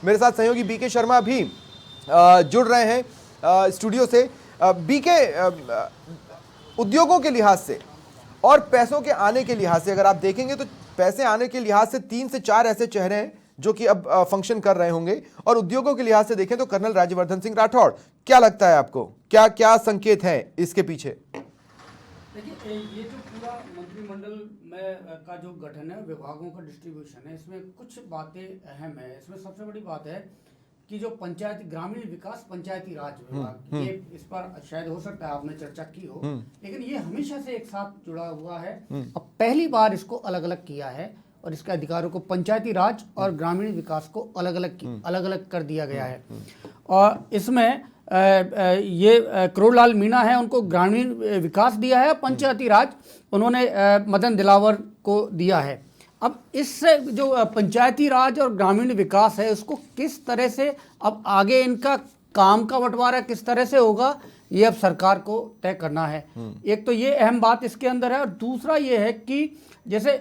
मेरे साथ सहयोगी बीके शर्मा भी जुड़ रहे हैं स्टूडियो से। बीके, उद्योगों के लिहाज से और पैसों के आने के लिहाज से अगर आप देखेंगे तो पैसे आने के लिहाज से 3 से 4 ऐसे चेहरे हैं जो कि अब फंक्शन कर रहे होंगे, और उद्योगों के लिहाज से देखें तो कर्नल राज्यवर्धन सिंह राठौड़। क्या लगता है आपको, क्या क्या संकेत हैं इसके पीछे? देखिए, ये जो पूरा मंत्रिमंडल में का जो गठन है, विभागों का डिस्ट्रीब्यूशन है, इसमें कुछ बातें अहम है। इसमें सबसे बड़ी बात है कि जो पंचायती ग्रामीण विकास पंचायती राज विभाग, ये इस पर शायद हो सकता है आपने चर्चा की हो, लेकिन ये हमेशा से एक साथ जुड़ा हुआ है। अब पहली बार इसको अलग अलग किया है और इसके अधिकारों को पंचायती राज और ग्रामीण विकास को अलग अलग कर दिया गया है। और इसमें ये करोड़लाल मीणा है, उनको ग्रामीण विकास दिया है, पंचायती राज उन्होंने मदन दिलावर को दिया है। अब इससे जो पंचायती राज और ग्रामीण विकास है, उसको किस तरह से अब आगे इनका काम का बंटवारा किस तरह से होगा, ये अब सरकार को तय करना है। एक तो ये अहम बात इसके अंदर है, और दूसरा ये है कि जैसे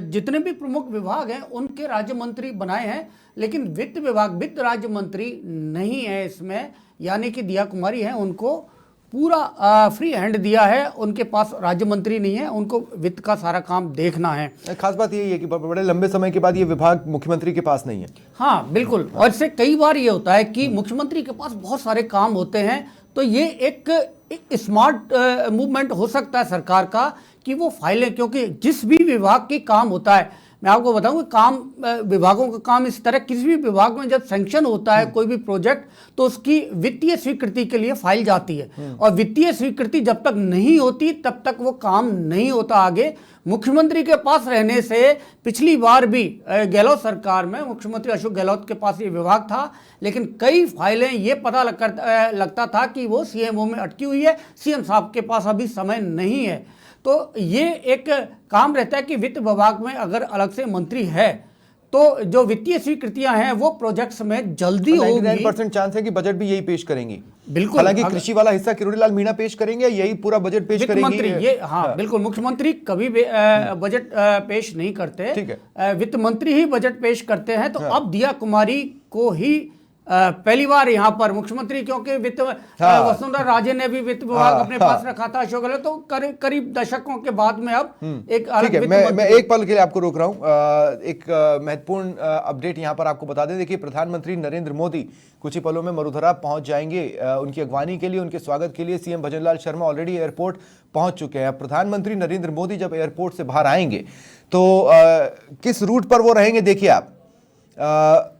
जितने भी प्रमुख विभाग हैं उनके राज्य मंत्री बनाए हैं, लेकिन वित्त विभाग, वित्त राज्य मंत्री नहीं है इसमें, यानी कि दिया कुमारी हैं, उनको पूरा फ्री हैंड दिया है। उनके पास राज्य मंत्री नहीं है, उनको वित्त का सारा काम देखना है। खास बात यही है कि बड़े लंबे समय के बाद ये विभाग मुख्यमंत्री के पास नहीं है। हाँ बिल्कुल, और इससे कई बार ये होता है कि मुख्यमंत्री के पास बहुत सारे काम होते हैं, तो ये एक स्मार्ट मूवमेंट हो सकता है सरकार का कि वो फाइलें, क्योंकि जिस भी विभाग की काम होता है, मैं आपको बताऊं, काम विभागों का काम इस तरह, किसी भी विभाग में जब सैंक्शन होता है कोई भी प्रोजेक्ट, तो उसकी वित्तीय स्वीकृति के लिए फाइल जाती है, और वित्तीय स्वीकृति जब तक नहीं होती तब तक वो काम नहीं होता आगे। मुख्यमंत्री के पास रहने से पिछली बार भी गहलोत सरकार में मुख्यमंत्री अशोक गहलोत के पास ये विभाग था, लेकिन कई फाइलें ये पता लगता था कि वो सीएमओ में अटकी हुई है, सीएम साहब के पास अभी समय नहीं है। तो ये एक काम रहता है कि वित्त विभाग में अगर अलग से मंत्री है तो जो वित्तीय स्वीकृतियां हैं वो प्रोजेक्ट्स में जल्दी होगी। 99% चांस है कि बजट भी यही पेश करेंगी। बिल्कुल, हालांकि कृषि वाला हिस्सा करोड़ीलाल मीणा पेश करेंगे, यही पूरा बजट पेश करेंगे मंत्री। ये हाँ बिल्कुल, मुख्यमंत्री कभी भी बजट पेश नहीं करते, ठीक है, वित्त मंत्री ही बजट पेश करते हैं। तो अब दिया कुमारी को ही पहली बार यहाँ पर मुख्यमंत्री, क्योंकि वित्त वसुंधरा राजे ने भी वित्त विभाग अपने पास रखा था अशोक गहलोत, तो करीब दशकों के बाद में अब एक ठीक है। मैं एक पल के लिए आपको रोक रहा हूँ। एक महत्वपूर्ण अपडेट यहाँ पर आपको बता दें। देखिए, प्रधानमंत्री नरेंद्र मोदी कुछ ही पलों में मरुधरा पहुंच जाएंगे। उनकी अगवानी के लिए, उनके स्वागत के लिए CM Bhajanlal Sharma already airport पहुंच चुके हैं। प्रधानमंत्री नरेंद्र मोदी जब एयरपोर्ट से बाहर आएंगे तो किस रूट पर वो रहेंगे, देखिए आप,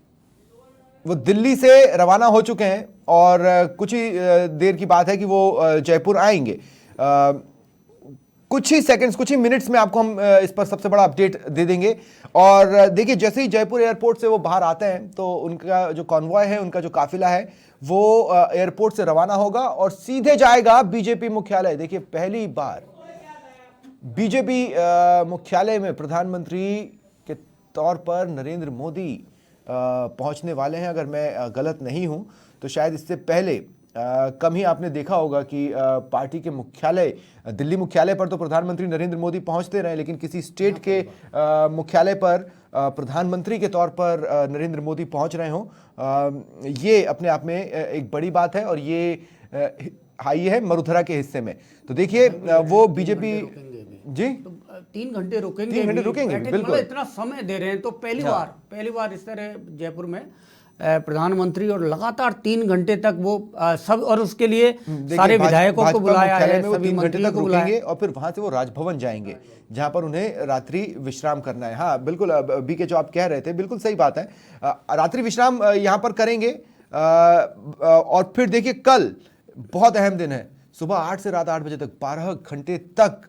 वो दिल्ली से रवाना हो चुके हैं और कुछ ही देर की बात है कि वो जयपुर आएंगे। कुछ ही सेकंड्स, कुछ ही मिनट्स में आपको हम इस पर सबसे बड़ा अपडेट दे देंगे। और देखिए, जैसे ही जयपुर एयरपोर्ट से वो बाहर आते हैं तो उनका जो कॉन्वॉय है, उनका जो काफिला है, वो एयरपोर्ट से रवाना होगा और सीधे जाएगा बीजेपी मुख्यालय। देखिए, पहली बार बीजेपी मुख्यालय में प्रधानमंत्री के तौर पर नरेंद्र मोदी पहुंचने वाले हैं। अगर मैं गलत नहीं हूं तो शायद इससे पहले कम ही आपने देखा होगा कि पार्टी के मुख्यालय, दिल्ली मुख्यालय पर तो प्रधानमंत्री नरेंद्र मोदी पहुंचते रहे, लेकिन किसी स्टेट के मुख्यालय पर प्रधानमंत्री के तौर पर नरेंद्र मोदी पहुंच रहे हों, ये अपने आप में एक बड़ी बात है। और ये हाई है मरुधरा के हिस्से में। तो देखिए, वो बीजेपी जी 3 घंटे रुकेंगे, 3 घंटे रुकेंगे, बिल्कुल। इतना समय दे रहे हैं, तो पहली बार इस तरह जयपुर में प्रधानमंत्री, और लगातार 3 घंटे तक वो सब, और उसके लिए सारे विधायकों को बुलाया है, सभी मंत्रियों को बुलाएंगे, और फिर वहां से वो राजभवन जाएंगे जहां पर उन्हें रात्रि विश्राम करना है। हाँ बिल्कुल, बीके जो आप कह रहे थे बिल्कुल सही बात है, रात्रि विश्राम यहां पर करेंगे। और फिर देखिए, कल बहुत अहम दिन है। सुबह 8 से रात 8 बजे तक 12 घंटे तक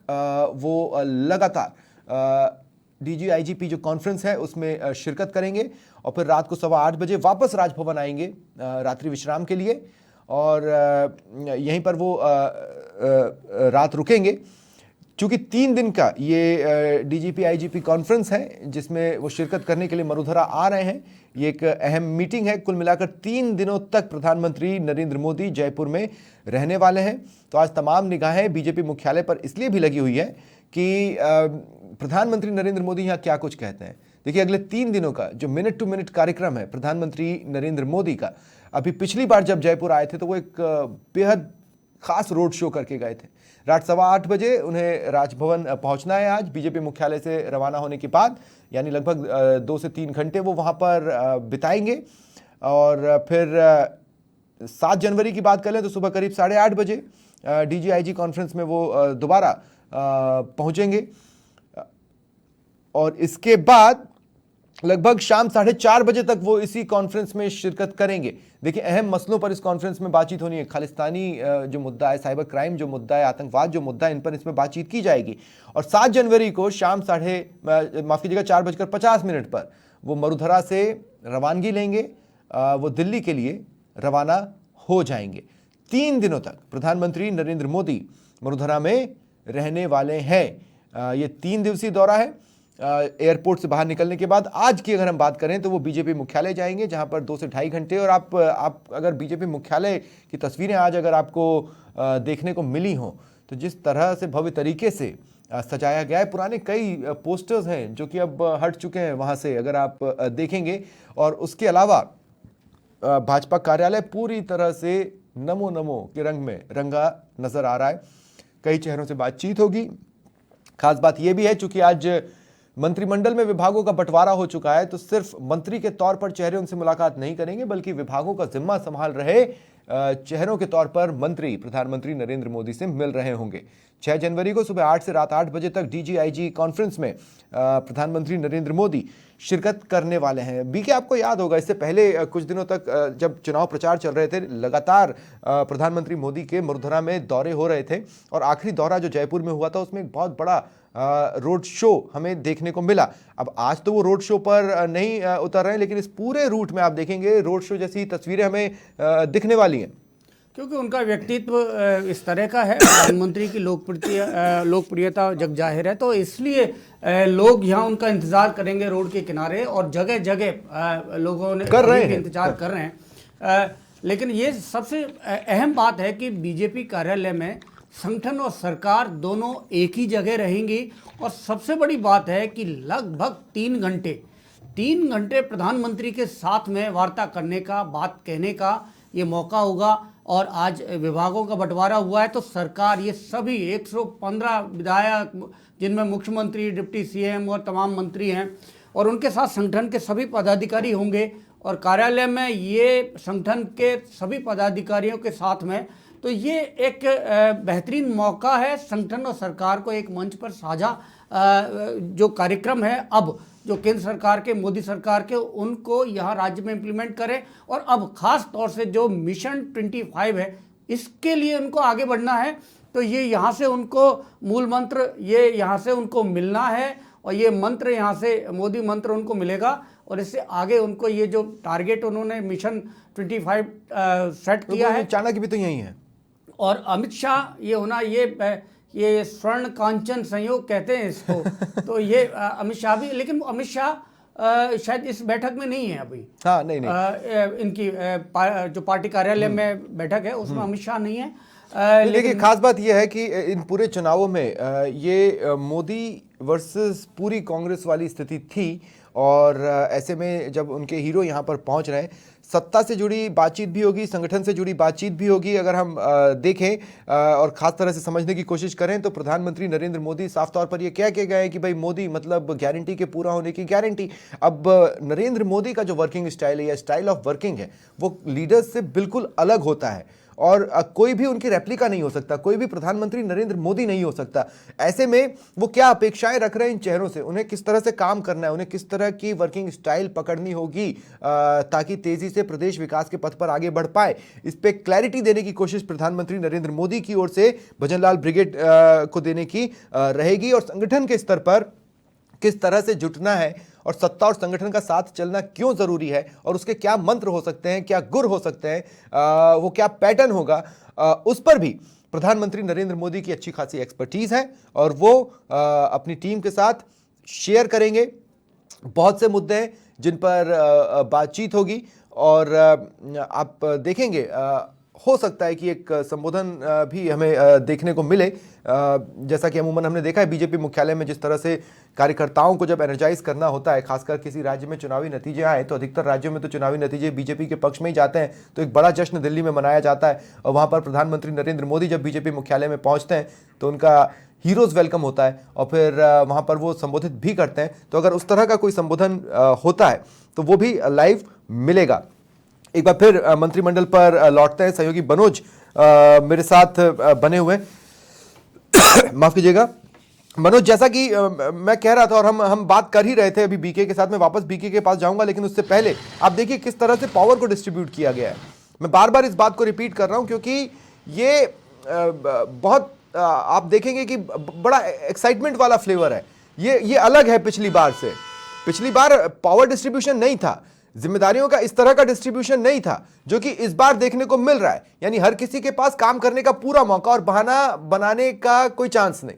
वो लगातार डीजी आईजीपी जो कॉन्फ्रेंस है उसमें शिरकत करेंगे, और फिर रात को 8:15 बजे वापस राजभवन आएंगे रात्रि विश्राम के लिए, और यहीं पर वो रात रुकेंगे। चूंकि 3 दिन का ये डीजीपी आईजीपी कॉन्फ्रेंस है जिसमें वो शिरकत करने के लिए मरुधरा आ रहे हैं, ये एक अहम मीटिंग है। कुल मिलाकर 3 दिनों तक प्रधानमंत्री नरेंद्र मोदी जयपुर में रहने वाले हैं। तो आज तमाम निगाहें बीजेपी मुख्यालय पर इसलिए भी लगी हुई है कि प्रधानमंत्री नरेंद्र मोदी यहाँ क्या कुछ कहते हैं। देखिए अगले 3 दिनों का जो मिनट टू मिनट कार्यक्रम है प्रधानमंत्री नरेंद्र मोदी का, अभी पिछली बार जब जयपुर आए थे तो वो एक बेहद खास रोड शो करके गए थे। रात 8:15 उन्हें राजभवन पहुंचना है आज बीजेपी मुख्यालय से रवाना होने के बाद, यानी लगभग 2 से 3 घंटे वो वहां पर बिताएंगे। और फिर 7 जनवरी की बात कर लें तो सुबह करीब 8:30 DGIG कॉन्फ्रेंस में वो दोबारा पहुंचेंगे और इसके बाद लगभग शाम 4:30 तक वो इसी कॉन्फ्रेंस में शिरकत करेंगे। देखिए अहम मसलों पर इस कॉन्फ्रेंस में बातचीत होनी है। खालिस्तानी जो मुद्दा है, साइबर क्राइम जो मुद्दा है, आतंकवाद जो मुद्दा है, इन पर इसमें बातचीत की जाएगी। और 7 जनवरी को शाम 4:50 पर वो मरुधरा से रवानगी लेंगे, वो दिल्ली के लिए रवाना हो जाएंगे। 3 दिनों तक प्रधानमंत्री नरेंद्र मोदी मरुधरा में रहने वाले हैं। ये 3 दिवसीय दौरा है। एयरपोर्ट से बाहर निकलने के बाद आज की अगर हम बात करें तो वो बीजेपी मुख्यालय जाएंगे, जहां पर 2 से ढाई घंटे। और आप अगर बीजेपी मुख्यालय की तस्वीरें आज अगर आपको देखने को मिली हो तो जिस तरह से भव्य तरीके से सजाया गया है, पुराने कई पोस्टर्स हैं जो कि अब हट चुके हैं वहां से, अगर आप देखेंगे। और उसके अलावा भाजपा कार्यालय पूरी तरह से नमो नमो के रंग में रंगा नजर आ रहा है। कई चेहरों से बातचीत होगी। खास बात यह भी है, चूंकि आज मंत्रिमंडल में विभागों का बंटवारा हो चुका है, तो सिर्फ मंत्री के तौर पर चेहरे उनसे मुलाकात नहीं करेंगे, बल्कि विभागों का जिम्मा संभाल रहे चेहरों के तौर पर मंत्री प्रधानमंत्री नरेंद्र मोदी से मिल रहे होंगे। 6 जनवरी को सुबह 8 से रात 8 बजे तक DGIG कॉन्फ्रेंस में प्रधानमंत्री नरेंद्र मोदी शिरकत करने वाले हैं। बीके, आपको याद होगा इससे पहले कुछ दिनों तक जब चुनाव प्रचार चल रहे थे, लगातार प्रधानमंत्री मोदी के मरुधरा में दौरे हो रहे थे। और आखिरी दौरा जो जयपुर में हुआ था उसमें एक बहुत बड़ा रोड शो हमें देखने को मिला। अब आज तो वो रोड शो पर नहीं उतर रहे हैं, लेकिन इस पूरे रूट में आप देखेंगे रोड शो जैसी तस्वीरें हमें दिखने वाली हैं, क्योंकि उनका व्यक्तित्व इस तरह का है। प्रधानमंत्री की लोकप्रियता जग जाहिर है, तो इसलिए लोग यहाँ उनका इंतजार करेंगे रोड के किनारे, और जगह जगह लोगों ने इंतजार कर रहे हैं। लेकिन ये सबसे अहम बात है कि बीजेपी कार्यालय में संगठन और सरकार दोनों एक ही जगह रहेंगी। और सबसे बड़ी बात है कि लगभग 3 घंटे प्रधानमंत्री के साथ में वार्ता करने का, बात कहने का ये मौका होगा। और आज विभागों का बंटवारा हुआ है, तो सरकार ये सभी 115 विधायक, जिनमें मुख्यमंत्री, डिप्टी CM और तमाम मंत्री हैं, और उनके साथ संगठन के सभी पदाधिकारी होंगे। और कार्यालय में ये संगठन के सभी पदाधिकारियों के साथ में, तो ये एक बेहतरीन मौका है संगठन और सरकार को एक मंच पर साझा जो कार्यक्रम है अब जो केंद्र सरकार के, मोदी सरकार के, उनको यहाँ राज्य में इम्प्लीमेंट करें। और अब खास तौर से जो मिशन 25 है, इसके लिए उनको आगे बढ़ना है। तो ये यहाँ से उनको मूल मंत्र, ये यहाँ से उनको मिलना है, और ये मंत्र यहाँ से मोदी मंत्र उनको मिलेगा। और इससे आगे उनको ये जो टारगेट उन्होंने मिशन 25 सेट किया है, चाणक्य भी तो यही है। और अमित शाह ये होना, ये स्वर्ण कांचन संयोग कहते हैं इसको। तो ये अमित शाह भी, लेकिन अमित शाह शायद इस बैठक में नहीं है अभी। हाँ, नहीं। इनकी जो पार्टी कार्यालय में बैठक है उसमें अमित शाह नहीं है। लेकिन खास बात यह है कि इन पूरे चुनावों में ये मोदी वर्सेस पूरी कांग्रेस वाली स्थिति थी। और ऐसे में जब उनके हीरो यहाँ पर पहुँच रहे हैं, सत्ता से जुड़ी बातचीत भी होगी, संगठन से जुड़ी बातचीत भी होगी। अगर हम देखें और खास तरह से समझने की कोशिश करें तो प्रधानमंत्री नरेंद्र मोदी साफ तौर पर ये कह के गए कि भाई मोदी मतलब गारंटी के पूरा होने की गारंटी। अब नरेंद्र मोदी का जो वर्किंग स्टाइल है या स्टाइल ऑफ वर्किंग है, वो लीडर्स से बिल्कुल अलग होता है। और कोई भी उनकी रेप्लिका नहीं हो सकता, कोई भी प्रधानमंत्री नरेंद्र मोदी नहीं हो सकता। ऐसे में वो क्या अपेक्षाएं रख रहे हैं इन चेहरों से, उन्हें किस तरह से काम करना है, उन्हें किस तरह की वर्किंग स्टाइल पकड़नी होगी ताकि तेजी से प्रदेश विकास के पथ पर आगे बढ़ पाए, इस पे क्लैरिटी देने की कोशिश प्रधानमंत्री नरेंद्र मोदी की ओर से भजनलाल ब्रिगेड को देने की रहेगी। और संगठन के स्तर पर किस तरह से जुटना है और सत्ता और संगठन का साथ चलना क्यों जरूरी है, और उसके क्या मंत्र हो सकते हैं, क्या गुर हो सकते हैं, वो क्या पैटर्न होगा, उस पर भी प्रधानमंत्री नरेंद्र मोदी की अच्छी खासी एक्सपर्टीज है। और वो अपनी टीम के साथ शेयर करेंगे बहुत से मुद्दे जिन पर बातचीत होगी। और आप देखेंगे हो सकता है कि एक संबोधन भी हमें देखने को मिले। जैसा कि अमूमन हमने देखा है बीजेपी मुख्यालय में जिस तरह से कार्यकर्ताओं को जब एनर्जाइज करना होता है, खासकर किसी राज्य में चुनावी नतीजे आए, तो अधिकतर राज्यों में तो चुनावी नतीजे बीजेपी के पक्ष में ही जाते हैं, तो एक बड़ा जश्न दिल्ली में मनाया जाता है और वहाँ पर प्रधानमंत्री नरेंद्र मोदी जब बीजेपी मुख्यालय में पहुँचते हैं तो उनका हीरोज़ वेलकम होता है और फिर वहाँ पर वो संबोधित भी करते हैं। तो अगर उस तरह का कोई संबोधन होता है तो वो भी लाइव मिलेगा। एक बार फिर मंत्रिमंडल पर लौटते हैं। सहयोगी मनोज मेरे साथ बने हुए माफ कीजिएगा मनोज, जैसा कि मैं कह रहा था और हम बात कर ही रहे थे अभी बीके के साथ, मैं वापस बीके के पास जाऊंगा, लेकिन उससे पहले आप देखिए किस तरह से पावर को डिस्ट्रीब्यूट किया गया है। मैं बार बार इस बात को रिपीट कर रहा हूं क्योंकि ये बहुत आप देखेंगे कि बड़ा एक्साइटमेंट वाला फ्लेवर है। ये अलग है पिछली बार से। पिछली बार पावर डिस्ट्रीब्यूशन नहीं था, जिम्मेदारियों का इस तरह का डिस्ट्रीब्यूशन नहीं था जो कि इस बार देखने को मिल रहा है। यानी हर किसी के पास काम करने का पूरा मौका और बहाना बनाने का कोई चांस नहीं।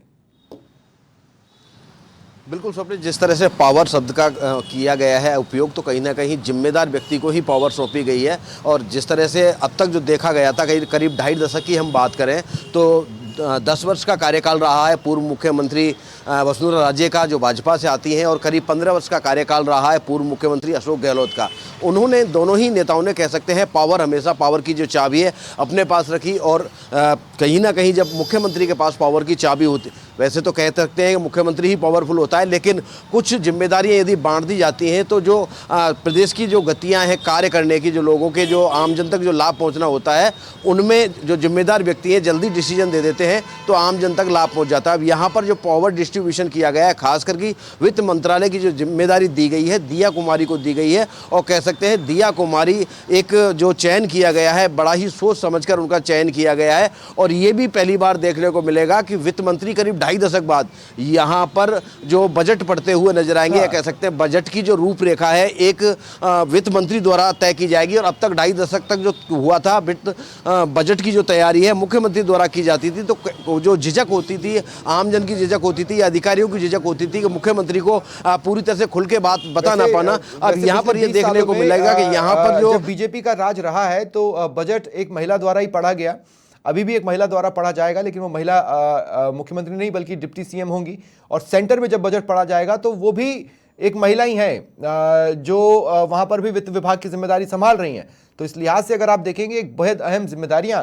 बिल्कुल स्वप्निल, जिस तरह से पावर शब्द का किया गया है उपयोग, तो कहीं ना कहीं जिम्मेदार व्यक्ति को ही पावर सौंपी गई है। और जिस तरह से अब तक जो देखा गया था, करीब 2.5 दशक की हम बात करें तो 10 वर्ष का कार्यकाल रहा है पूर्व मुख्यमंत्री वसुंधरा राजे का जो भाजपा से आती हैं, और करीब 15 वर्ष का कार्यकाल रहा है पूर्व मुख्यमंत्री अशोक गहलोत का। उन्होंने, दोनों ही नेताओं ने कह सकते हैं पावर, हमेशा पावर की जो चाबी है अपने पास रखी। और कहीं ना कहीं जब मुख्यमंत्री के पास पावर की चाबी होती, वैसे तो कह सकते हैं कि मुख्यमंत्री ही पावरफुल होता है, लेकिन कुछ जिम्मेदारियां यदि बांट दी जाती हैं तो जो प्रदेश की जो गतियां हैं कार्य करने की, जो लोगों के जो आम जन तक जो लाभ पहुंचना होता है, उनमें जो जिम्मेदार व्यक्ति हैं जल्दी डिसीजन दे देते हैं तो आम जन तक लाभ पहुंच जाता है। अब यहाँ पर जो पावर डिस्ट्रीब्यूशन किया गया है, खास करके वित्त मंत्रालय की जो जिम्मेदारी दी गई है दिया कुमारी को दी गई है, और कह सकते हैं दिया कुमारी एक जो चयन किया गया है, बड़ा ही सोच समझकर उनका चयन किया गया है। और ये भी पहली बार देखने को मिलेगा कि वित्त मंत्री करीब 2.5 दशक बाद यहाँ पर जो बजट पढ़ते हुए नजर आएंगे, या कह सकते हैं बजट की जो रूपरेखा है एक वित्त मंत्री द्वारा तय की जाएगी। और अब तक 2.5 दशक तक जो हुआ था वित्त बजट की जो तैयारी है मुख्यमंत्री द्वारा की जाती थी, तो जो झिझक होती थी, आम जन की झिझक होती थी, अधिकारियों की झिझक होती थी कि मुख्यमंत्री को पूरी तरह से खुल के बात बता ना पाना। अब यहाँ पर ये देखने को मिलेगा कि यहाँ पर जो बीजेपी का राज रहा है तो बजट एक महिला द्वारा ही पढ़ा गया, अभी भी एक महिला द्वारा पढ़ा जाएगा, लेकिन वो महिला मुख्यमंत्री नहीं बल्कि डिप्टी सीएम होंगी। और सेंटर में जब बजट पढ़ा जाएगा तो वो भी एक महिला ही है जो वहां पर भी वित्त विभाग की जिम्मेदारी संभाल रही हैं। तो इस लिहाज से अगर आप देखेंगे एक बेहद अहम जिम्मेदारियां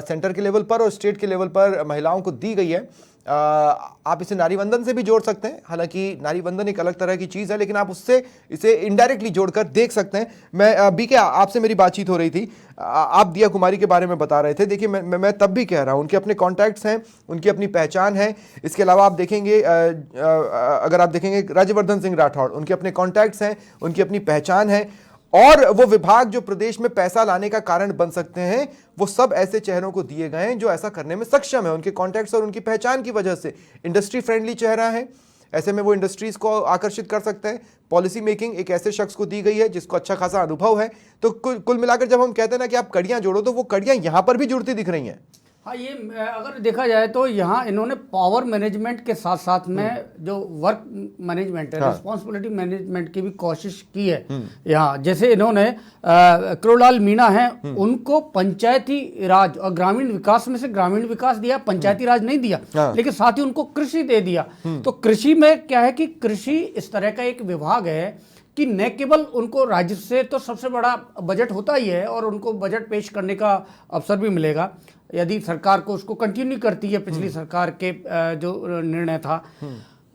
सेंटर के लेवल पर और स्टेट के लेवल पर महिलाओं को दी गई है। आप इसे नारी वंदन से भी जोड़ सकते हैं, हालांकि नारी वंदन एक अलग तरह की चीज़ है, लेकिन आप उससे इसे इनडायरेक्टली जोड़कर देख सकते हैं। मैं बीके आपसे मेरी बातचीत हो रही थी, आप दिया कुमारी के बारे में बता रहे थे। देखिए मैं तब भी कह रहा हूं उनके अपने कॉन्टैक्ट्स हैं, उनकी अपनी पहचान है। इसके अलावा आप देखेंगे अगर आप देखेंगे राज्यवर्धन सिंह राठौड़, उनके अपने कॉन्टैक्ट्स हैं, उनकी अपनी पहचान है। और वो विभाग जो प्रदेश में पैसा लाने का कारण बन सकते हैं, वो सब ऐसे चेहरों को दिए गए हैं जो ऐसा करने में सक्षम है। उनके कॉन्टैक्ट्स और उनकी पहचान की वजह से इंडस्ट्री फ्रेंडली चेहरा है, ऐसे में वो इंडस्ट्रीज को आकर्षित कर सकते हैं। पॉलिसी मेकिंग एक ऐसे शख्स को दी गई है जिसको अच्छा खासा अनुभव है। तो कुल मिलाकर जब हम कहते हैं ना कि आप कड़ियां जोड़ो, तो वो कड़ियां यहां पर भी जुड़ती दिख रही हैं। हाँ, ये अगर देखा जाए तो यहाँ इन्होंने पावर मैनेजमेंट के साथ साथ में जो वर्क मैनेजमेंट है, रिस्पॉन्सिबिलिटी मैनेजमेंट की भी कोशिश की है। यहाँ जैसे इन्होंने करोड़लाल मीणा है, उनको पंचायती राज और ग्रामीण विकास में से ग्रामीण विकास दिया, पंचायती राज नहीं दिया, लेकिन साथ ही उनको कृषि दे दिया। तो कृषि में क्या है कि कृषि इस तरह का एक विभाग है कि न केवल उनको राज्य से तो सबसे बड़ा बजट होता ही है और उनको बजट पेश करने का अवसर भी मिलेगा यदि सरकार को उसको कंटिन्यू करती है पिछली सरकार के जो निर्णय था।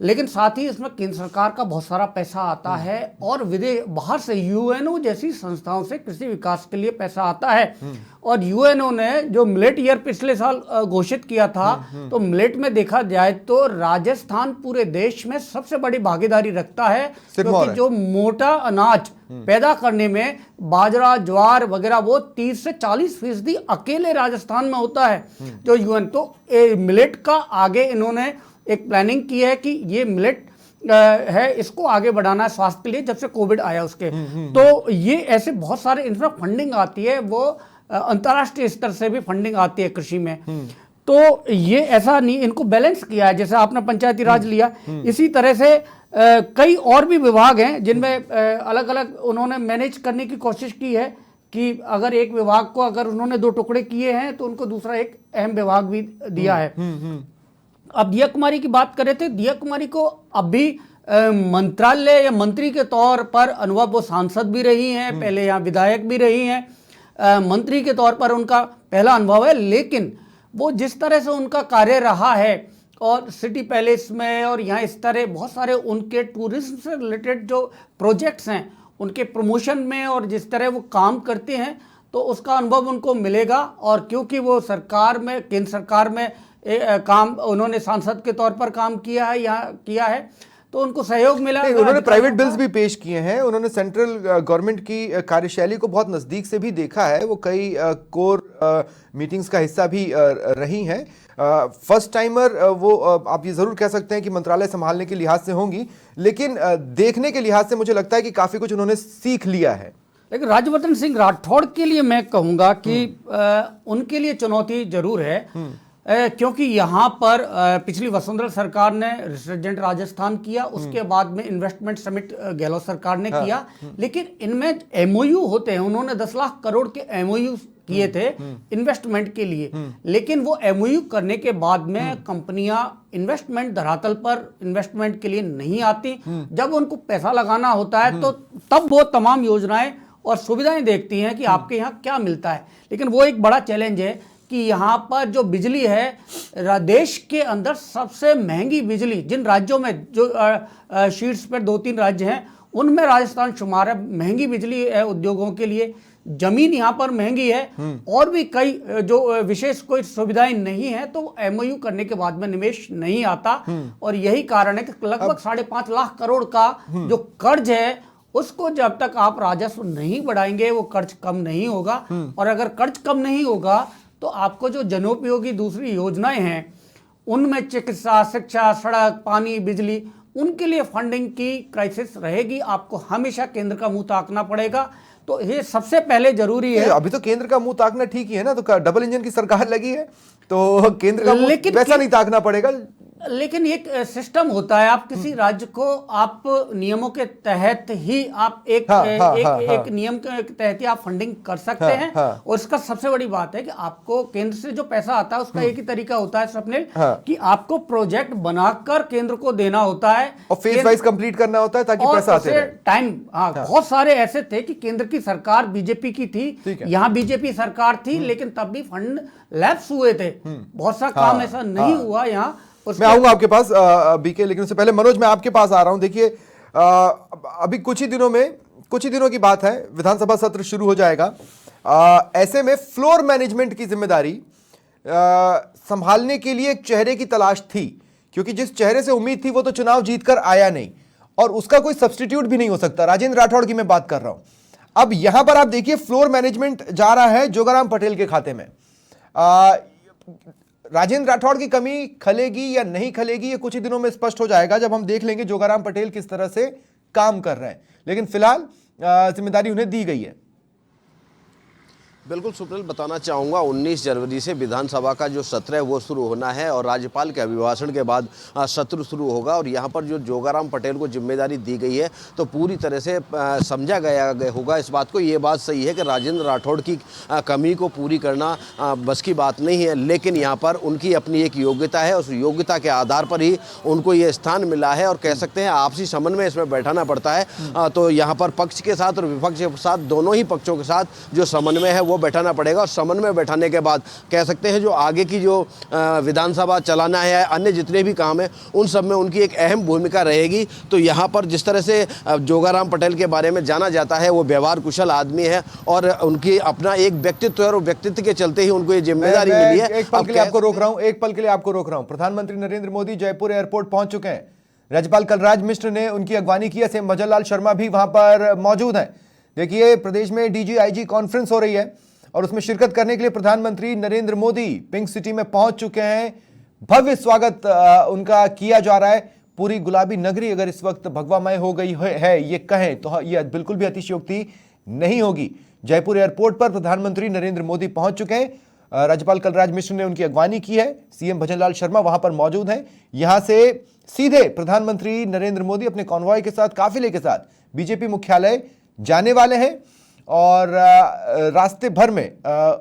लेकिन साथ ही इसमें केंद्र सरकार का बहुत सारा पैसा आता है और बाहर से यूएनओ जैसी संस्थाओं से कृषि विकास के लिए पैसा आता है। और यूएनओ ने जो मिलेट ईयर पिछले साल घोषित किया था, तो मिलेट में देखा जाए तो राजस्थान पूरे देश में सबसे बड़ी भागीदारी रखता है, क्योंकि जो मोटा अनाज पैदा करने में बाजरा ज्वार वगैरह वो 30 से 40% अकेले राजस्थान में होता है जो यूएन। तो मिलेट का आगे इन्होंने एक प्लानिंग की है कि ये मिलेट है, इसको आगे बढ़ाना है स्वास्थ्य के लिए, जब से कोविड आया उसके। तो ये ऐसे बहुत सारे इनमें फंडिंग आती है, वो अंतर्राष्ट्रीय स्तर से भी फंडिंग आती है कृषि में। तो ये ऐसा नहीं, इनको बैलेंस किया है। जैसे आपने पंचायती राज लिया, इसी तरह से कई और भी विभाग हैं जिनमें अलग अलग उन्होंने मैनेज करने की कोशिश की है कि अगर एक विभाग को अगर उन्होंने 2 टुकड़े किए हैं तो उनको दूसरा एक अहम विभाग भी दिया है। अब दिया कुमारी की बात करें थे, दिया कुमारी को अभी मंत्रालय या मंत्री के तौर पर अनुभव, वो सांसद भी रही हैं, पहले यहाँ विधायक भी रही हैं, मंत्री के तौर पर उनका पहला अनुभव है, लेकिन वो जिस तरह से उनका कार्य रहा है और सिटी पैलेस में और यहाँ इस तरह बहुत सारे उनके टूरिज्म से रिलेटेड जो प्रोजेक्ट्स हैं उनके प्रमोशन में और जिस तरह वो काम करते हैं तो उसका अनुभव उनको मिलेगा। और क्योंकि वो सरकार में, केंद्र सरकार में काम उन्होंने सांसद के तौर पर काम किया है, यहाँ किया है, तो उनको सहयोग मिला। उन्होंने प्राइवेट बिल्स भी पेश किए हैं, उन्होंने सेंट्रल गवर्नमेंट की कार्यशैली को बहुत नज़दीक से भी देखा है, वो कई कोर मीटिंग्स का हिस्सा भी रही हैं। फर्स्ट टाइमर वो आप ये ज़रूर कह सकते हैं कि मंत्रालय संभालने के लिहाज से होंगी, लेकिन देखने के लिहाज से मुझे लगता है कि काफ़ी कुछ उन्होंने सीख लिया है। लेकिन राज्यवर्धन सिंह राठौड़ के लिए मैं कहूँगा कि उनके लिए चुनौती जरूर है, क्योंकि यहाँ पर पिछली वसुंधरा सरकार ने रिसर्जेंट राजस्थान किया, उसके बाद में इन्वेस्टमेंट समिट गहलोत सरकार ने किया, लेकिन इनमें एमओयू होते हैं, उन्होंने 10 लाख करोड़ के एमओयू किए थे इन्वेस्टमेंट के लिए, लेकिन वो एमओयू करने के बाद में कंपनियां इन्वेस्टमेंट धरातल पर इन्वेस्टमेंट के लिए नहीं आती। जब उनको पैसा लगाना होता है तो तब वो तमाम योजनाएं और सुविधाएं देखती हैं कि आपके यहाँ क्या मिलता है। लेकिन वो एक बड़ा चैलेंज है कि यहाँ पर जो बिजली है, देश के अंदर सबसे महंगी बिजली जिन राज्यों में, जो शीर्ष पर 2-3 राज्य हैं उनमें राजस्थान शुमार है। महंगी बिजली है उद्योगों के लिए, जमीन यहाँ पर महंगी है, और भी कई जो विशेष कोई सुविधाएं नहीं है, तो एमओयू करने के बाद में निवेश नहीं आता। और यही कारण है कि लगभग 5.5 लाख करोड़ का जो कर्ज है उसको जब तक आप राजस्व नहीं बढ़ाएंगे वो कर्ज कम नहीं होगा। और अगर कर्ज कम नहीं होगा तो आपको जो जनोपयोगी दूसरी योजनाएं हैं उनमें चिकित्सा, शिक्षा, सड़क, पानी, बिजली, उनके लिए फंडिंग की क्राइसिस रहेगी। आपको हमेशा केंद्र का मुंह ताकना पड़ेगा, तो ये सबसे पहले जरूरी है। अभी तो केंद्र का मुंह ताकना ठीक ही है ना, तो डबल इंजन की सरकार लगी है तो केंद्र का मुंह वैसा नहीं ताकना पड़ेगा। लेकिन एक सिस्टम होता है, आप किसी राज्य को आप नियमों के तहत ही आप एक नियम के तहत ही आप फंडिंग कर सकते हैं। और इसका सबसे बड़ी बात है कि आपको केंद्र से जो पैसा आता है उसका एक ही तरीका होता है स्वप्निल, कि आपको प्रोजेक्ट बनाकर केंद्र को देना होता है और फेज वाइज कंप्लीट करना होता है ताकि पैसा आते रहे। टाइम बहुत सारे ऐसे थे कि केंद्र की सरकार बीजेपी की थी, यहाँ बीजेपी सरकार थी, लेकिन तब भी फंड लैप्स हुए थे, बहुत सा काम ऐसा नहीं हुआ यहाँ। मैं आऊंगा आपके पास बीके, लेकिन उससे पहले मनोज मैं आपके पास आ रहा हूं। देखिए अभी कुछ ही दिनों की बात है, विधानसभा सत्र शुरू हो जाएगा। ऐसे में फ्लोर मैनेजमेंट की जिम्मेदारी संभालने के लिए एक चेहरे की तलाश थी, क्योंकि जिस चेहरे से उम्मीद थी वो तो चुनाव जीतकर आया नहीं और उसका कोई सब्स्टिट्यूट भी नहीं हो सकता। राजेंद्र राठौड़ की मैं बात कर रहा हूं। अब यहां पर आप देखिए फ्लोर मैनेजमेंट जा रहा है जोगाराम पटेल के खाते में। राजेंद्र राठौड़ की कमी खलेगी या नहीं खलेगी ये कुछ ही दिनों में स्पष्ट हो जाएगा, जब हम देख लेंगे जोगाराम पटेल किस तरह से काम कर रहे हैं। लेकिन फिलहाल जिम्मेदारी उन्हें दी गई है। बिल्कुल सुप्रील, बताना चाहूँगा 19 जनवरी से विधानसभा का जो सत्र है वो शुरू होना है और राज्यपाल के अभिभाषण के बाद सत्र शुरू होगा। और यहाँ पर जो जोगाराम पटेल को जिम्मेदारी दी गई है तो पूरी तरह से समझा गया होगा इस बात को। ये बात सही है कि राजेंद्र राठौड़ की कमी को पूरी करना बस की बात नहीं है, लेकिन यहाँ पर उनकी अपनी एक योग्यता है, उस योग्यता के आधार पर ही उनको ये स्थान मिला है। और कह सकते हैं आपसी समन्वय इसमें बैठाना पड़ता है। तो यहाँ पर पक्ष के साथ और विपक्ष के साथ, दोनों ही पक्षों के साथ जो समन्वय है वो बैठाना पड़ेगा। और समन्वय बैठाने के बाद कह सकते हैं जो आगे की जो विधानसभा चलाना है, अन्य जितने भी काम है, उन सब में उनकी एक अहम भूमिका रहेगी। तो यहाँ पर जिस तरह से जोगाराम पटेल के बारे में जाना जाता है, वो व्यवहार कुशल आदमी है और उनकी अपना एक व्यक्तित्व है और व्यक्तित्व के चलते ही उनको ये जिम्मेदारी मिली है। एक पल के लिए आपको रोक रहा हूं। प्रधानमंत्री नरेंद्र मोदी जयपुर एयरपोर्ट पहुंच चुके हैं। राज्यपाल कलराज मिश्र ने उनकी अगवानी की है, सीएम भजन लाल शर्मा भी वहां पर मौजूद हैं। देखिए प्रदेश में डीजीआईजी कॉन्फ्रेंस हो रही है और उसमें शिरकत करने के लिए प्रधानमंत्री नरेंद्र मोदी पिंक सिटी में पहुंच चुके हैं। भव्य स्वागत उनका किया जा रहा है। पूरी गुलाबी नगरी अगर इस वक्त भगवामय हो गई है ये कहें तो यह बिल्कुल भी अतिशयोक्ति नहीं होगी। जयपुर एयरपोर्ट पर प्रधानमंत्री नरेंद्र मोदी पहुंच चुके हैं। राज्यपाल कलराज मिश्र ने उनकी अगवानी की है, सीएम भजन लाल शर्मा वहां पर मौजूद हैं। यहां से सीधे प्रधानमंत्री नरेंद्र मोदी अपने कॉन्वॉय के साथ, काफिले के साथ बीजेपी मुख्यालय जाने वाले हैं और रास्ते भर में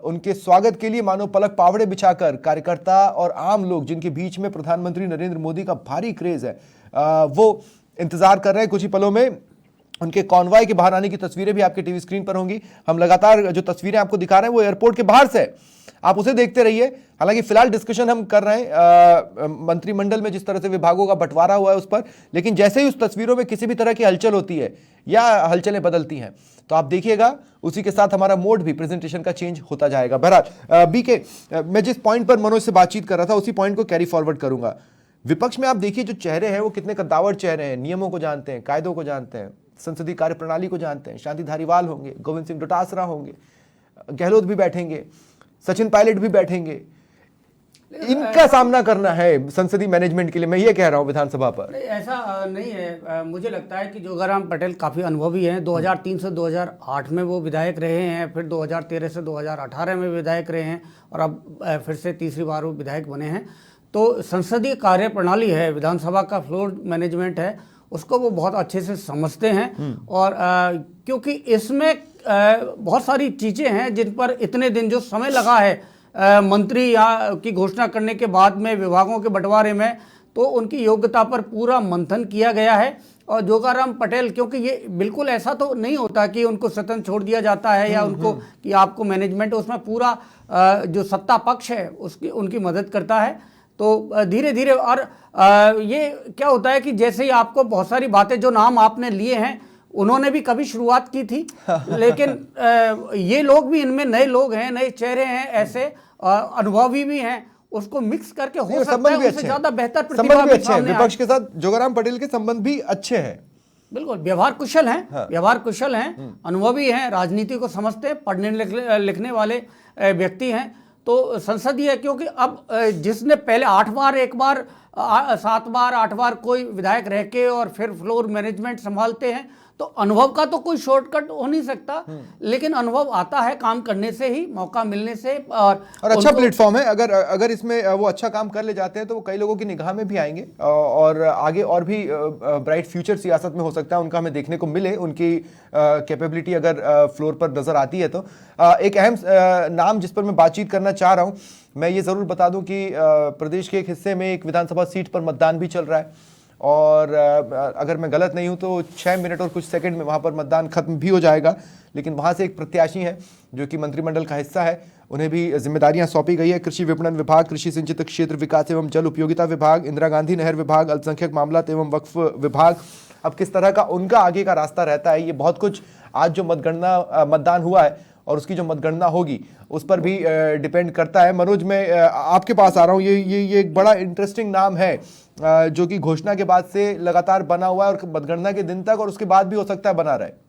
उनके स्वागत के लिए मानो पलक पावड़े बिछाकर कार्यकर्ता और आम लोग, जिनके बीच में प्रधानमंत्री नरेंद्र मोदी का भारी क्रेज है, वो इंतजार कर रहे हैं। कुछ ही पलों में उनके कॉन्वॉय के बाहर आने की तस्वीरें भी आपके टीवी स्क्रीन पर होंगी। हम लगातार जो तस्वीरें आपको दिखा रहे हैं वो एयरपोर्ट के बाहर से है, आप उसे देखते रहिए। हालांकि फिलहाल डिस्कशन हम कर रहे हैं मंत्रिमंडल में जिस तरह से विभागों का बंटवारा हुआ है उस पर, लेकिन जैसे ही उस तस्वीरों में किसी भी तरह की हलचल होती है या हलचलें बदलती हैं तो आप देखिएगा उसी के साथ हमारा मोड भी प्रेजेंटेशन का चेंज होता जाएगा। बहरहाल बीके, मैं जिस पॉइंट पर मनोज से बातचीत कर रहा था उसी पॉइंट को कैरी फॉरवर्ड करूंगा। विपक्ष में आप देखिए जो चेहरे हैं वो कितने कद्दावर चेहरे हैं, नियमों को जानते हैं, कायदों को जानते हैं, संसदीय कार्य प्रणाली को जानते हैं। शांति धारीवाल होंगे, गोविंद सिंह डोटासरा होंगे, गहलोत भी बैठेंगे, सचिन पायलट भी बैठेंगे। इनका सामना करना है संसदीय मैनेजमेंट के लिए, मैं ये कह रहा हूं विधानसभा पर। ऐसा नहीं है, मुझे लगता है कि जोगाराम पटेल काफ़ी अनुभवी हैं। 2003 से 2008 में वो विधायक रहे हैं, फिर 2013 से 2018 में विधायक रहे हैं और अब फिर से तीसरी बार वो विधायक बने हैं। तो संसदीय कार्य प्रणाली है, विधानसभा का फ्लोर मैनेजमेंट है, उसको वो बहुत अच्छे से समझते हैं। और क्योंकि इसमें बहुत सारी चीज़ें हैं जिन पर इतने दिन जो समय लगा है मंत्री या की घोषणा करने के बाद में विभागों के बंटवारे में, तो उनकी योग्यता पर पूरा मंथन किया गया है। और जोगाराम पटेल, क्योंकि ये बिल्कुल ऐसा तो नहीं होता कि उनको स्वतंत्र छोड़ दिया जाता है या उनको कि आपको मैनेजमेंट, उसमें पूरा जो सत्ता पक्ष है उसकी उनकी मदद करता है। तो धीरे धीरे, और ये क्या होता है कि जैसे ही आपको बहुत सारी बातें, जो नाम आपने लिए हैं उन्होंने भी कभी शुरुआत की थी, लेकिन ये लोग भी, इनमें नए लोग हैं, नए चेहरे हैं, ऐसे अनुभवी भी हैं, उसको मिक्स करके हो सकता है उससे ज्यादा बेहतर प्रतिभा भी सामने आए। विपक्ष के साथ जोगाराम पटेल के संबंध भी अच्छे हैं, बिल्कुल व्यवहार कुशल हैं। हाँ। व्यवहार कुशल हैं, अनुभवी हैं, राजनीति को समझते हैं, पढ़ने लिखने वाले व्यक्ति हैं। तो संसदीय, क्योंकि अब जिसने पहले 8 बार, एक बार 7 बार 8 बार कोई विधायक रह के और फिर फ्लोर मैनेजमेंट संभालते हैं, तो अनुभव का तो कोई शॉर्टकट हो नहीं सकता, लेकिन अनुभव आता है काम करने से ही, मौका मिलने से। और अच्छा प्लेटफॉर्म है, अगर इसमें वो अच्छा काम कर ले जाते हैं तो वो कई लोगों की निगाह में भी आएंगे और आगे और भी ब्राइट फ्यूचर सियासत में हो सकता है उनका हमें देखने को मिले, उनकी कैपेबिलिटी अगर फ्लोर पर नजर आती है तो। एक अहम नाम जिस पर मैं बातचीत करना चाह रहा हूं, मैं ये जरूर बता दूं कि प्रदेश के एक हिस्से में एक विधानसभा सीट पर मतदान भी चल रहा है और अगर मैं गलत नहीं हूं तो 6 मिनट और कुछ सेकंड में वहां पर मतदान खत्म भी हो जाएगा। लेकिन वहां से एक प्रत्याशी है जो कि मंत्रिमंडल का हिस्सा है, उन्हें भी जिम्मेदारियां सौंपी गई है। कृषि विपणन विभाग, कृषि सिंचित क्षेत्र विकास एवं जल उपयोगिता विभाग, इंदिरा गांधी नहर विभाग, अल्पसंख्यक मामलात एवं वक्फ विभाग। अब किस तरह का उनका आगे का रास्ता रहता है, ये बहुत कुछ आज जो मतदान हुआ है और उसकी जो मतगणना होगी उस पर भी डिपेंड करता है। मनोज, मैं आपके पास आ रहा हूँ। ये एक बड़ा इंटरेस्टिंग नाम है जो कि घोषणा के बाद से लगातार बना हुआ है और मतगणना के दिन तक और उसके बाद भी हो सकता है बना रहे।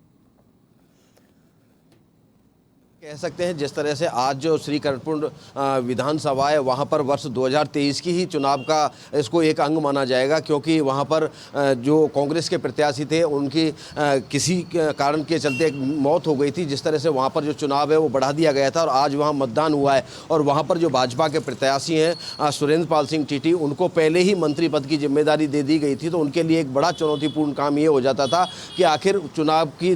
कह सकते हैं जिस तरह से आज जो श्री कर्पूर विधानसभा है वहाँ पर वर्ष 2023 की ही चुनाव का इसको एक अंग माना जाएगा, क्योंकि वहाँ पर जो कांग्रेस के प्रत्याशी थे उनकी किसी कारण के चलते एक मौत हो गई थी, जिस तरह से वहाँ पर जो चुनाव है वो बढ़ा दिया गया था और आज वहाँ मतदान हुआ है। और वहाँ पर जो भाजपा के प्रत्याशी हैं सुरेंद्र पाल सिंह टीटी, उनको पहले ही मंत्री पद की जिम्मेदारी दे दी गई थी, तो उनके लिए एक बड़ा चुनौतीपूर्ण काम ये हो जाता था कि आखिर चुनाव की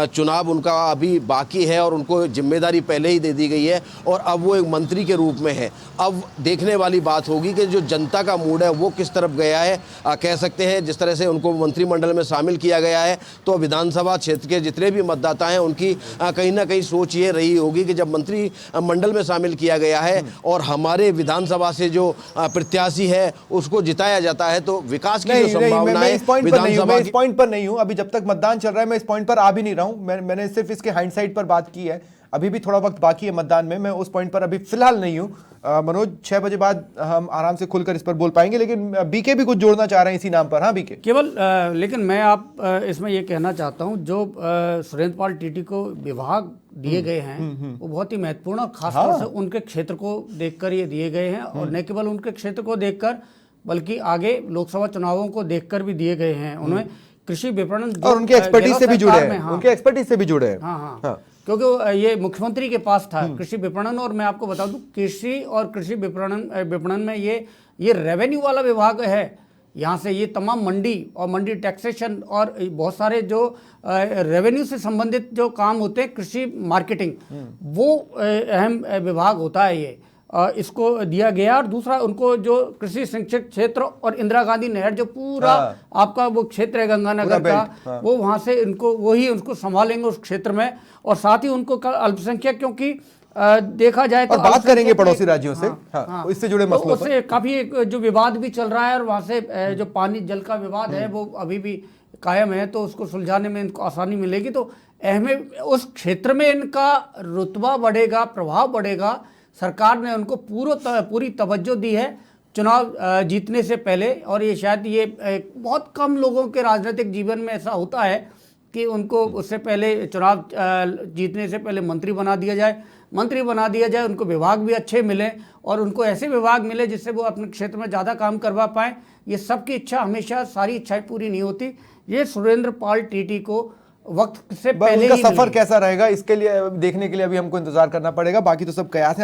चुनाव उनका अभी बाकी है और उनको जिम्मेदारी पहले ही दे दी गई है और अब वो एक मंत्री के रूप में है। अब देखने वाली बात होगी कि जो जनता का मूड है वो किस तरफ गया है। कह सकते हैं जिस तरह से उनको मंत्रिमंडल में शामिल किया गया है तो विधानसभा क्षेत्र के जितने भी मतदाता हैं उनकी कहीं ना कहीं सोच ये रही होगी कि जब मंत्रिमंडल में शामिल किया गया है और हमारे विधानसभा से जो प्रत्याशी है उसको जिताया जाता है तो विकास की जो संभावनाएं विधानसभा। इस पॉइंट पर नहीं हूं, अभी जब तक मतदान चल रहा है मैं इस पॉइंट पर आ भी नहीं रहा हूं। मैंने सिर्फ इसके हाइंडसाइट पर बात की है, अभी भी थोड़ा वक्त बाकी है मतदान में, मैं उस पॉइंट पर अभी फिलहाल नहीं हूं। मनोज, 6 बजे बाद हम आराम से खुलकर इस पर बोल पाएंगे, लेकिन बीके भी कुछ जोड़ना चाह रहे हैं इसी नाम पर। हाँ बीके, केवल लेकिन मैं इसमें ये कहना चाहता हूं, जो सुरेंद्र पाल टीटी को विभाग दिए गए हैं वो बहुत ही महत्वपूर्ण और खासतौर से उनके क्षेत्र को देखकर ये दिए गए हैं और न केवल उनके क्षेत्र को देखकर बल्कि आगे लोकसभा चुनावों को देखकर भी दिए गए हैं। उन्हें कृषि विपणन और उनके एक्सपर्टीज से भी जुड़े हैं, उनके एक्सपर्टीज से भी जुड़े हैं। हाँ, क्योंकि ये मुख्यमंत्री के पास था कृषि विपणन, और मैं आपको बता दूं कृषि और कृषि विपणन में ये रेवेन्यू वाला विभाग है, यहाँ से ये तमाम मंडी और मंडी टैक्सेशन और बहुत सारे जो रेवेन्यू से संबंधित जो काम होते हैं, कृषि मार्केटिंग, वो अहम विभाग होता है ये, इसको दिया गया। और दूसरा उनको जो कृषि शिक्षण क्षेत्र और इंदिरा गांधी नहर जो पूरा आपका वो क्षेत्र है गंगानगर का, वो वहाँ से इनको वही उनको संभालेंगे उस क्षेत्र में। और साथ ही उनको अल्पसंख्यक, क्योंकि देखा जाए तो बात करेंगे पड़ोसी राज्यों से, इससे जुड़े तो मसलों उससे काफी जो विवाद भी चल रहा है, और वहाँ से जो पानी जल का विवाद है वो अभी भी कायम है, तो उसको सुलझाने में इनको आसानी मिलेगी। तो उस क्षेत्र में इनका रुतबा बढ़ेगा, प्रभाव बढ़ेगा। सरकार ने उनको पूरी तवज्जो दी है चुनाव जीतने से पहले। और ये शायद ये बहुत कम लोगों के राजनीतिक जीवन में ऐसा होता है कि उनको उससे पहले चुनाव जीतने से पहले मंत्री बना दिया जाए, उनको विभाग भी अच्छे मिले और उनको ऐसे विभाग मिले जिससे वो अपने क्षेत्र में ज़्यादा काम करवा पाएँ। ये सबकी इच्छा, हमेशा सारी इच्छाएं पूरी नहीं होती। ये सुरेंद्र पाल टीटी को वक्त से पहले उनका ही सफर कैसा रहेगा, इसके लिए देखने के लिए अभी हमको इंतजार करना पड़ेगा। बाकी तो सब कयास है।